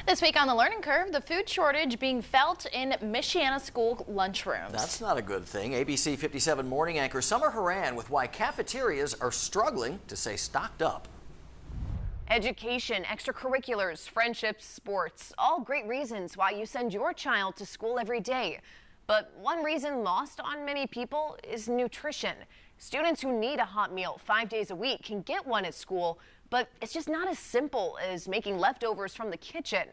This week on the Learning Curve, the food shortage being felt in Michiana school lunchrooms. That's not a good thing. ABC 57 morning anchor Summer Haran with why cafeterias are struggling to stay stocked up. Education, extracurriculars, friendships, sports, all great reasons why you send your child to school every day. But one reason lost on many people is nutrition. Students who need a hot meal 5 days a week can get one at school, but it's just not as simple as making leftovers from the kitchen.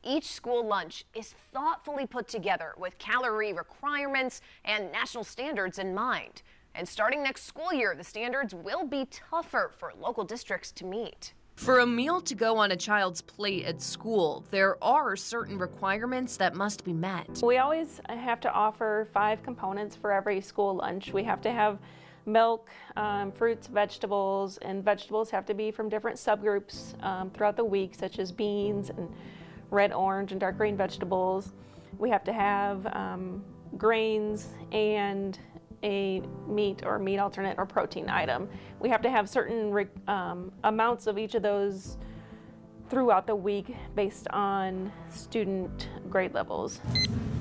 Each school lunch is thoughtfully put together with calorie requirements and national standards in mind. And starting next school year, the standards will be tougher for local districts to meet. For a meal to go on a child's plate at school, there are certain requirements that must be met. We always have to offer 5 components for every school lunch. We have to have milk, fruits, vegetables, and vegetables have to be from different subgroups throughout the week, such as beans and red, orange, and dark green vegetables. We have to have grains and a meat or meat alternate or protein item. We have to have certain amounts of each of those throughout the week based on student grade levels.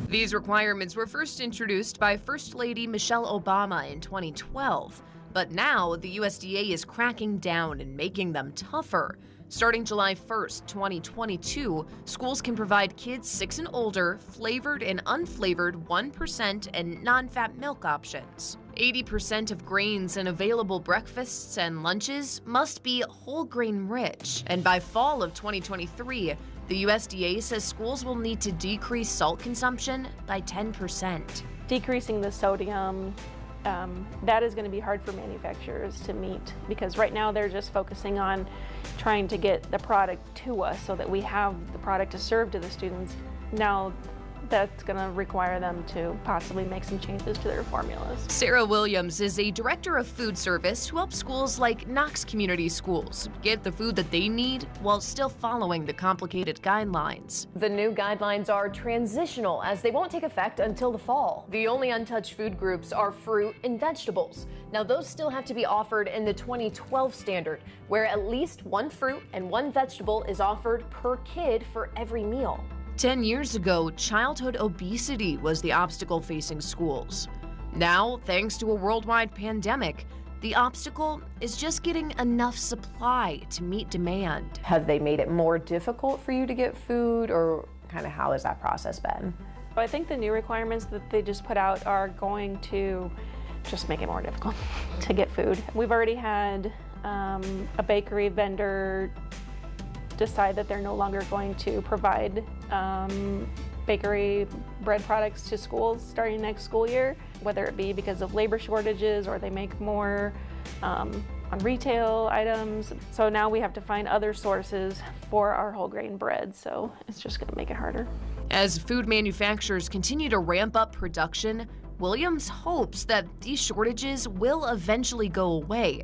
These requirements were first introduced by First Lady Michelle Obama in 2012, but now the USDA is cracking down and making them tougher. Starting July 1st, 2022, schools can provide kids 6 and older flavored and unflavored 1% and non-fat milk options. 80% of grains in available breakfasts and lunches must be whole grain rich. And by fall of 2023, the USDA says schools will need to decrease salt consumption by 10%. Decreasing the sodium, that is going to be hard for manufacturers to meet because right now they're just focusing on trying to get the product to us so that we have the product to serve to the students. Now that's going to require them to possibly make some changes to their formulas. Sarah Williams is a director of food service who helps schools like Knox Community Schools get the food that they need while still following the complicated guidelines. The new guidelines are transitional as they won't take effect until the fall. The only untouched food groups are fruit and vegetables. Now those still have to be offered in the 2012 standard, where at least 1 fruit and 1 vegetable is offered per kid for every meal. 10 years ago, childhood obesity was the obstacle facing schools. Now, thanks to a worldwide pandemic, the obstacle is just getting enough supply to meet demand. Have they made it more difficult for you to get food, or kind of how has that process been? I think the new requirements that they just put out are going to just make it more difficult to get food. We've already had a bakery vendor decide that they're no longer going to provide bakery bread products to schools starting next school year, whether it be because of labor shortages or they make more on retail items. So now we have to find other sources for our whole grain bread, so it's just going to make it harder. As food manufacturers continue to ramp up production, Williams hopes that these shortages will eventually go away.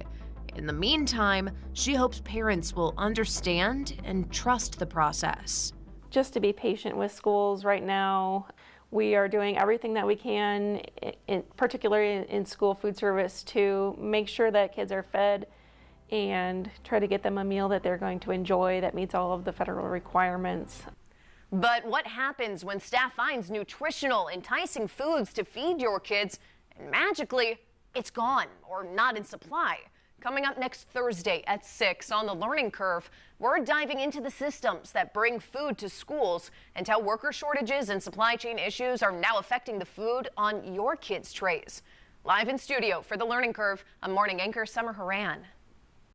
In the meantime, she hopes parents will understand and trust the process. Just to be patient with schools right now. We are doing everything that we can, particularly in school food service, to make sure that kids are fed and try to get them a meal that they're going to enjoy that meets all of the federal requirements. But what happens when staff finds nutritional, enticing foods to feed your kids and magically it's gone or not in supply? Coming up next Thursday at 6 on the Learning Curve, we're diving into the systems that bring food to schools and how worker shortages and supply chain issues are now affecting the food on your kids' trays. Live in studio for the Learning Curve, I'm morning anchor Summer Haran.